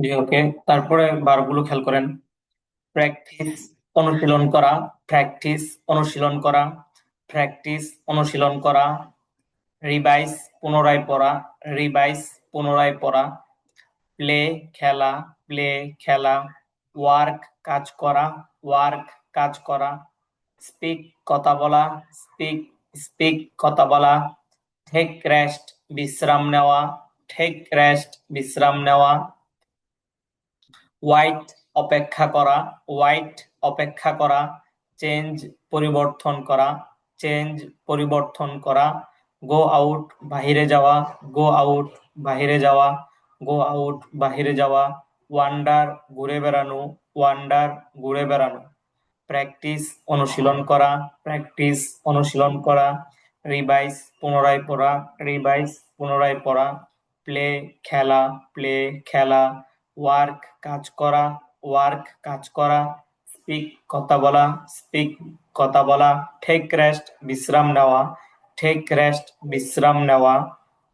জি ওকে। তারপরে বারগুলো খেয়াল করেন। প্র্যাকটিস অনুশীলন করা, প্র্যাকটিস অনুশীলন করা, প্র্যাকটিস অনুশীলন করা, রিভাইজ পুনরায় পড়া, রিভাইজ পুনরায় পড়া, প্লে খেলা, প্লে খেলা, ওয়ার্ক কাজ করা, ওয়ার্ক কাজ করা, স্পিক কথা বলা, স্পিক স্পিক কথা বলা, টেক রেস্ট বিশ্রাম নেওয়া, টেক রেস্ট বিশ্রাম নেওয়া, ওয়াইট অপেক্ষা করা, ওয়াইট অপেক্ষা করা, চেঞ্জ পরিবর্তন করা, চেঞ্জ পরিবর্তন করা, গো আউট বাহিরে যাওয়া, গো আউট বাহিরে যাওয়া, গো আউট বাহিরে যাওয়া, ওয়ান্ডার ঘুরে বেড়ানো, ওয়ান্ডার ঘুরে বেড়ানো, প্র্যাকটিস অনুশীলন করা, প্র্যাকটিস অনুশীলন করা, রিভাইজ পুনরায় পড়া, রিভাইজ পুনরায় পড়া, প্লে খেলা, প্লে খেলা, ওয়ার্ক কাজ করা, ওয়ার্ক কাজ করা, স্পিক কথা বলা, স্পিক কথা বলা, টেক রেস্ট বিশ্রাম নেওয়া, টেক রেস্ট বিশ্রাম নেওয়া,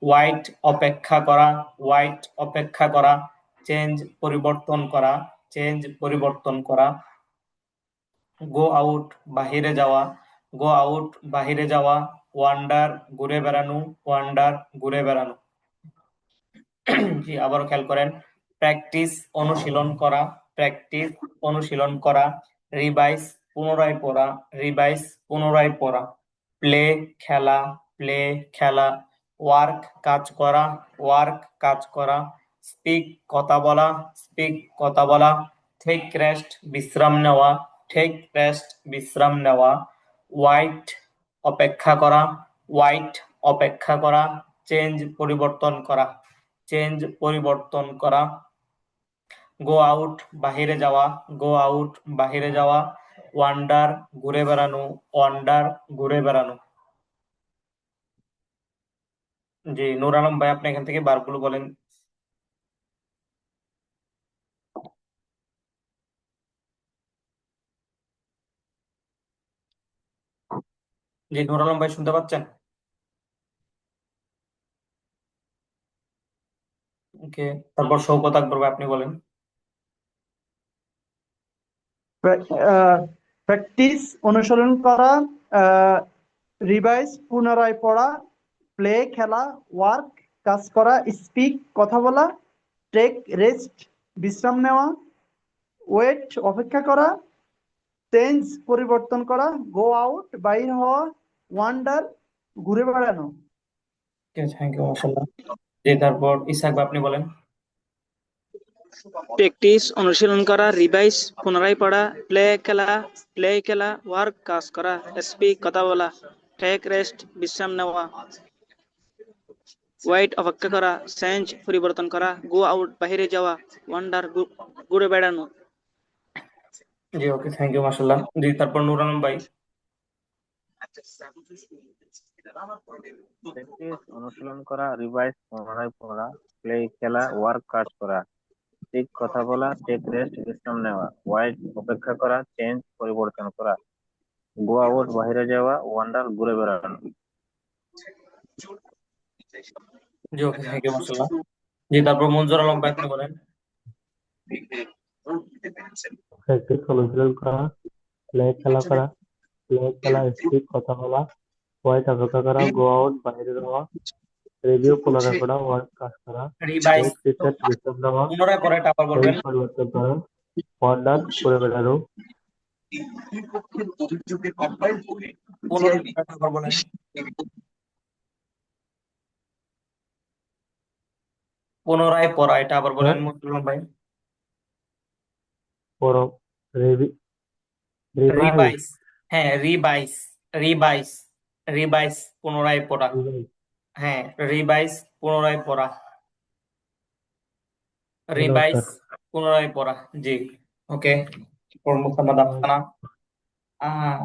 ওয়াইট অপেক্ষা করা, ওয়াইট অপেক্ষা করা, চেঞ্জ পরিবর্তন করা, চেঞ্জ পরিবর্তন করা, গো আউট বাহিরে যাওয়া, গো আউট বাহিরে যাওয়া, ওয়ান্ডার ঘুরে বেড়ানো, ওয়ান্ডার ঘুরে বেড়ানো। জি আবারও খেয়াল করেন। প্র্যাকটিস অনুশীলন করা, প্র্যাকটিস অনুশীলন করা, রিভাইজ পুনরায় পড়া, রিভাইজ পুনরায় পড়া, প্লে খেলা, প্লে খেলা, ওয়ার্ক কাজ করা, ওয়ার্ক কাজ করা, স্পিক কথা বলা, স্পিক কথা বলা, টেক রেস্ট বিশ্রাম নেওয়া, টেক রেস্ট বিশ্রাম নেওয়া, ওয়াইট অপেক্ষা করা, ওয়াইট অপেক্ষা করা, চেঞ্জ পরিবর্তন করা, চেঞ্জ পরিবর্তন করা, গো আউট বাহিরে যাওয়া, গো আউট বাহিরে যাওয়া, ওয়ান্ডার ঘুরে বেড়ানো, ওয়ান্ডার ঘুরে বেড়ানো। জি নূর আলম ভাই, আপনি এখান থেকে বারগুলো বলেন। জি নূর আলম ভাই শুনতে পাচ্ছেন? ওকে। তারপর শওকত আকবর ভাই আপনি বলেন। প্র্যাকটিস অনুসরণ করা, রিভাইজ পুনরায় পড়া, প্লে খেলা, ওয়ার্ক কাজ করা, স্পিক কথা বলা, টেক রেস্ট বিশ্রাম নেওয়া, ওয়েট অপেক্ষা করা, চেঞ্জ পরিবর্তন করা, গো আউট বাইর হওয়া, ওয়ান্ডার ঘুরে বেড়ানো। থ্যাংক ইউ মাশাআল্লাহ। জি তারপর ইসাক ভাই আপনি বলেন। প্র্যাকটিস অনুশীলন করা, রিভাইজ পুনরায় পড়া, প্লে খেলা, ওয়ার্ক কাজ করা, স্পিক কথা বলা, টেক রেস্ট বিশ্রাম নেওয়া, ওয়াইট অপেক্ষা করা, চেঞ্জ পরিবর্তন করা, গো আউট বাহিরে যাওয়া, ওয়ান্ডার ঘুরে বেড়ানো। জি ওকে, থ্যাংক ইউ মাশাআল্লাহ। জি তারপর নূর আলম ভাই। প্র্যাকটিস অনুশীলন করা, রিভাইজ পুনরায় পড়া, প্লে খেলা, ওয়ার্ক কাজ করা, ঠিক কথা বলা, টেক রেস্ট বিশ্রাম নেওয়া, ওয়াইড অপেক্ষা করা, চেঞ্জ পরিবর্তন করা, গো আউট বাইরে যাওয়া, ওয়ান্ডার ঘুরে বেড়ানো। জি ওকে, থ্যাংক ইউ মাশাআল্লাহ। জি তারপর মনজুর আলম ভাই আপনি বলেন। প্র্যাকটিস অনুশীলন করা, প্লে খেলা করা, প্লে খেলা, স্পিক কথা বলা, হোয়াইট অপেক্ষা করা, গো আউট বাইরে যাওয়া, রিভিউ পুনরায় পড়া, ওয়ার্ক কাজ করা, রিভাইজ টেক রিসেট বিশ্রাম দেওয়া, পুনরায় পড়ে এটা আবার চেঞ্জ বলবেন। পরিবর্তন করা, ওয়ান্ডার করে বেড়ানো, পুনরায় পড়ে এটা আবার বলেন। পুনরায় পড়া এটা আবার বলেন হ্যাঁ মনজুর আলম ভাই। পর রিভাইজ রিভাইজ, হ্যাঁ রিভাইজ, রিভাইজ, রিভাইজ পুনরায় পড়া, হ্যাঁ রিভাইজ পুনরায় পড়া, রিভাইজ পুনরায় পড়া। জি ওকে। মোহাম্মদ আফসানা। আহ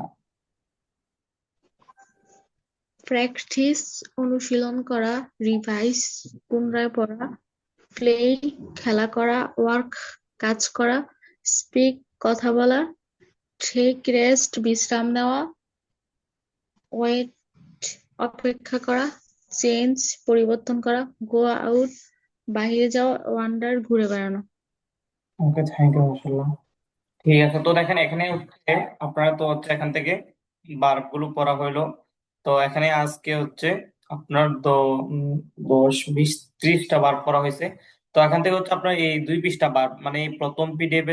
প্র্যাকটিস অনুশীলন করা, রিভাইজ পুনরায় পড়া, প্লে খেলা করা, ওয়ার্ক কাজ করা, স্পিক কথা বলা, টেক রেস্ট বিশ্রাম নেওয়া, ওয়েট অপেক্ষা করা, চেঞ্জ পরিবর্তন করা, গো আউট বাহিরে যাওয়া, ওয়ান্ডার ঘুরে বেড়ানো। ওকে, থ্যাংক ইউ মাশাআল্লাহ। ঠিক আছে, তো দেখেন এখানে হচ্ছে আপনারা তো হচ্ছে এখান থেকে বার্ব গুলো পড়া হইলো। তো এখানে আজকে হচ্ছে আপনার 10, 20, 30টা বার্ব পড়া হয়েছে। তো এখান থেকে হচ্ছে আপনার এই 2 পৃষ্ঠা বার্ব, মানে এই প্রথম পিডিএফ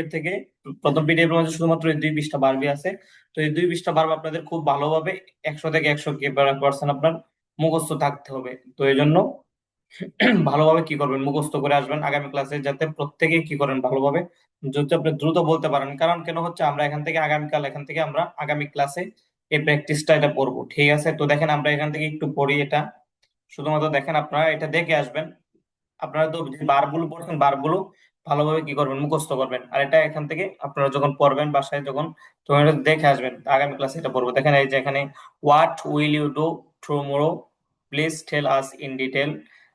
এর মধ্যে শুধুমাত্র এই 2 পৃষ্ঠা বার্বই আছে। তো এই 2 পৃষ্ঠা বার্ব আপনাদের খুব ভালোভাবে 100 থেকে 100 আপনার মুখস্থ থাকতে হবে। তো এই জন্য ভালোভাবে কি করবেন, মুখস্থ করে আসবেন আগামী ক্লাসে, যাতে প্রত্যেকে কি করেন ভালোভাবে, যদি আপনি দ্রুত বলতে পারেন। কারণ কেন হচ্ছে আমরা এখান থেকে আমরা আগামী ক্লাসে এই প্র্যাকটিসটা এটা পড়বো। ঠিক আছে, তো দেখেন আমরা এখান থেকে একটু পড়ি এটা। শুধুমাত্র দেখেন, আপনারা এটা দেখে আসবেন। আপনারা তো যে বারগুলো পড়ছেন, বারগুলো ভালোভাবে কি করবেন, মুখস্থ করবেন। আর এটা এখান থেকে আপনারা যখন পড়বেন বাসায়, তখন এটা দেখে আসবেন। আগামী ক্লাসে এটা পড়বো। দেখেন এই যে এখানে, what will you do tomorrow, please tell us in detail,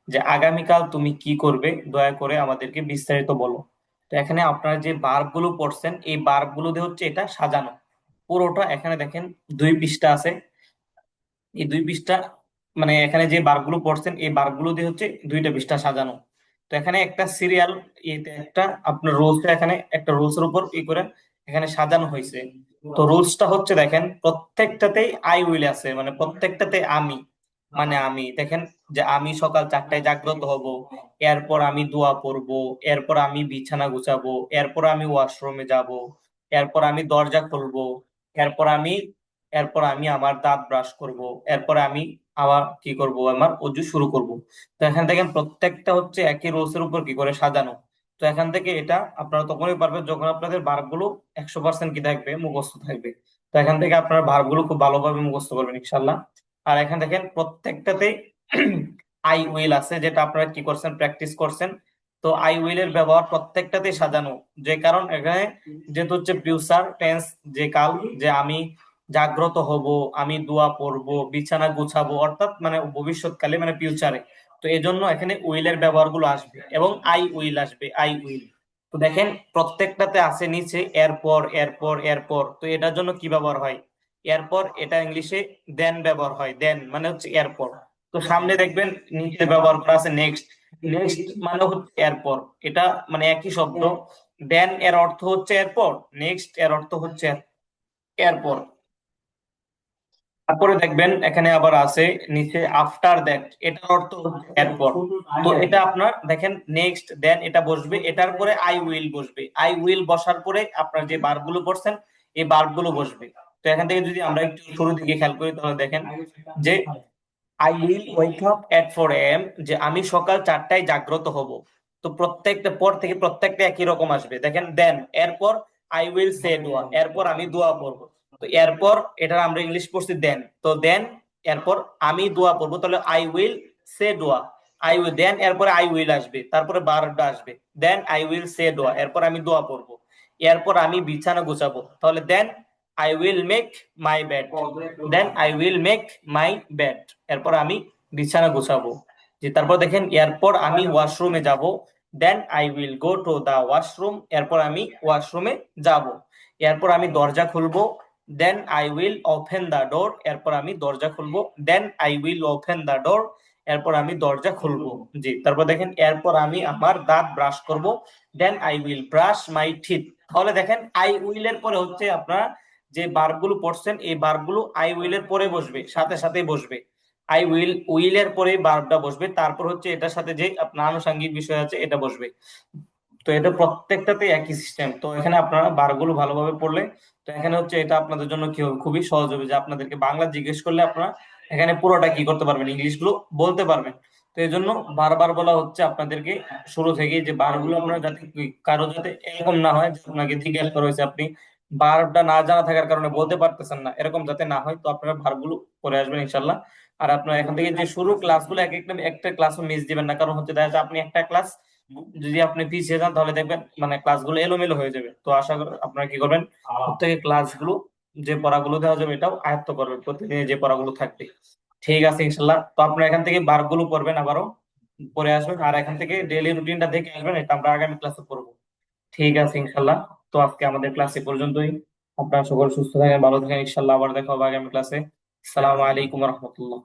যে আগামীকাল তুমি কি করবে, দয়া করে আমাদেরকে বিস্তারিত বলো। তো এখানে আপনারা যে বার্বগুলো পড়ছেন, এই বার্বগুলো দিয়ে হচ্ছে এটা সাজানো পুরোটা। এখানে দেখেন 2 পৃষ্ঠা আছে। এই 2 পৃষ্ঠা, মানে এখানে যে বারগুলো পড়ছেন এই বারগুলো দিয়ে হচ্ছে 2টা পৃষ্ঠা সাজানো। তো এখানে একটা সিরিয়াল, একটা আপনার রুলসটা এখানে একটা রুলস এর উপর করে এখানে সাজানো হয়েছে। তো রুলসটা হচ্ছে দেখেন, প্রত্যেকটাতেই আই উইল আছে, মানে প্রত্যেকটাতে আমি, মানে আমি দেখেন, যে আমি সকাল 4টায় জাগ্রত হব, এরপর আমি দোয়া পড়ব, এরপর আমি বিছানা গুছাবো, এরপর আমি ওয়াশরুমে যাব, এরপর আমি দরজা খুলবো, এরপর আমি আমার দাঁত ব্রাশ করব, এরপর আমি আবার কি করব, আমার অজু শুরু করব। তো এখান থেকে প্রত্যেকটা হচ্ছে একই রুলস এর উপর কি করে সাজানো। তো এখান থেকে এটা আপনারা তখনই পারবেন যখন আপনাদের ভার্বগুলো 100% কি থাকবে, মুখস্থ থাকবে। তো এখান থেকে আপনারা ভার্বগুলো খুব ভালোভাবে মুখস্থ করবেন ইনশাল্লাহ। আর এখানে দেখেন প্রত্যেকটাতে আই উইল আছে, যেটা আপনারা কি করছেন, প্র্যাকটিস করছেন। তো আই উইল এর ব্যবহার প্রত্যেকটাতেই সাজানো, যে কারণ এখানে যেহেতু হচ্ছে ফিউচার টেন্স, যে কাল, যে আমি জাগ্রত হব, আমি দোয়া পড়ব, বিছানা গুছাবো, অর্থাৎ মানে ভবিষ্যৎকালে, মানে ফিউচারে। তো এই জন্য এখানে উইল এর ব্যবহার গুলো আসবে এবং আই উইল আসবে, আই উইল। তো দেখেন প্রত্যেকটাতে আছে নিচে এরপর এরপর এরপর। তো এটার জন্য কি ব্যবহার হয়, এরপর, এটা ইংলিশে দেন ব্যবহার হয়। দেন মানে হচ্ছে এরপর। তো সামনে দেখবেন নিচে ব্যবহার করা আছে নেক্সট। নেক্সট মানে হচ্ছে এরপর, এটা মানে একই শব্দ। দেন এর অর্থ হচ্ছে এরপর, নেক্সট এর অর্থ হচ্ছে এরপর। তারপরে দেখবেন এখানে আবার আছে নিচে আফটার দ্যাট, এটার অর্থ হচ্ছে এরপর। তো এটা আপনার দেখেন নেক্সট দেন এটা বসবে, এটার পরে আই উইল বসবে, আই উইল বসার পরে আপনার যে বার্ব গুলো পড়ছেন এই বার্ব গুলো বসবে। তো এখান থেকে যদি আমরা একটু শুরু দিকে খেয়াল করি, তাহলে দেখেন যে I will wake up at 4 AM, যে আমি সকাল 4টায় জাগ্রত হব। তো প্রত্যেকটা পর থেকে প্রত্যেকটা একই রকম আসবে। দেখেন দেন, এরপর আই উইল সে দোয়া, এরপর আমি দোয়া পড়বো। তো এরপর, এটা আমরা ইংলিশ পড়ছি দেন, তো দেন এরপর আমি দোয়া পড়বো, তাহলে আই উইল সে দোয়া। আই উইল দেন, এরপরে আই উইল আসবে, তারপরে বারটা আসবে। দেন আই উইল সে দোয়া, এরপর আমি দোয়া পড়বো। এরপর আমি বিছানা গুছাবো, তাহলে then I will make my bed. Then I will make my bed, এরপর আমি বিছানা গুছাবো। যে তারপর দেখেন এরপর আমি ওয়াশরুমে যাব, then I will go to the washroom, এরপর আমি ওয়াশরুমে যাব। এরপর আমি দরজা খুলবো, then I will open the door, এরপর আমি দরজা খুলবো। Then I will open the door, এরপর আমি দরজা খুলবো। জি, তারপর দেখেন এরপর আমি আমার দাঁত ব্রাশ করব, then I will brush my teeth. তাহলে দেখেন আই উইল এর পরে হচ্ছে আপনারা যে বার্বগুলো পড়ছেন এই বার্বগুলো আই উইল এর পরে বসবে, সাথে সাথে বসবে। আই উইল এর পরে বার্বটা বসবে, তারপর হচ্ছে এটার সাথে যে আপনার আনুষঙ্গিক বিষয় আছে এটা বসবে। তো এটা প্রত্যেকটাতে একই সিস্টেম। তো এখানে আপনারা বারগুলো ভালোভাবে পড়লে, তো এখানে হচ্ছে এটা আপনাদের জন্য কি হবে, খুবই সহজ হবে, যে আপনাদেরকে বাংলা জিজ্ঞেস করলে আপনারা এখানে পুরোটা কি করতে পারবেন, ইংলিশ গুলো বলতে পারবেন। তো এই জন্য বারবার বলা হচ্ছে আপনাদেরকে শুরু থেকে, যে বারগুলো আপনারা যাতে কারো যাতে এরকম না হয় যে আপনাকে জিজ্ঞেস করা হয়েছে, আপনি বারটা না জানা থাকার কারণে বলতে পারতেছেন না, এরকম যাতে না হয়। তো আপনারা বারগুলো পড়ে আসবেন ইনশাল্লাহ। আর আপনারা এখান থেকে যে শুরু ক্লাসগুলো, একটা ক্লাসও মিস দিবেন না। কারণ হচ্ছে দেখা যাচ্ছে আপনি একটা ক্লাস যদি আপনি পিছিয়ে যান, তাহলে দেখবেন মানে ক্লাসগুলো এলোমেলো হয়ে যাবে। তো আশা করি আপনারা কি করবেন, প্রত্যেকে ক্লাসগুলো যে পড়াগুলো দেওয়া যাবে এটাও আয়ত্ত করবেন, প্রতিদিন যে পড়াগুলো থাকবে। ঠিক আছে ইনশাল্লাহ। তো আপনারা এখান থেকে বারগুলো পড়বেন, আবারও পড়ে আসবেন, আর এখান থেকে ডেইলি রুটিনটা দেখে আসবেন, এটা আমরা আগামী ক্লাসে পড়বো। ঠিক আছে ইনশাল্লাহ। তো আজকে আমাদের ক্লাসে পর্যন্তই। আপনারা সকল সুস্থ থাকেন, ভালো থাকেন, ইনশাল্লাহ আবার দেখা হবে আগামী ক্লাসে। আসসালামু আলাইকুম রহমতুল্লাহ।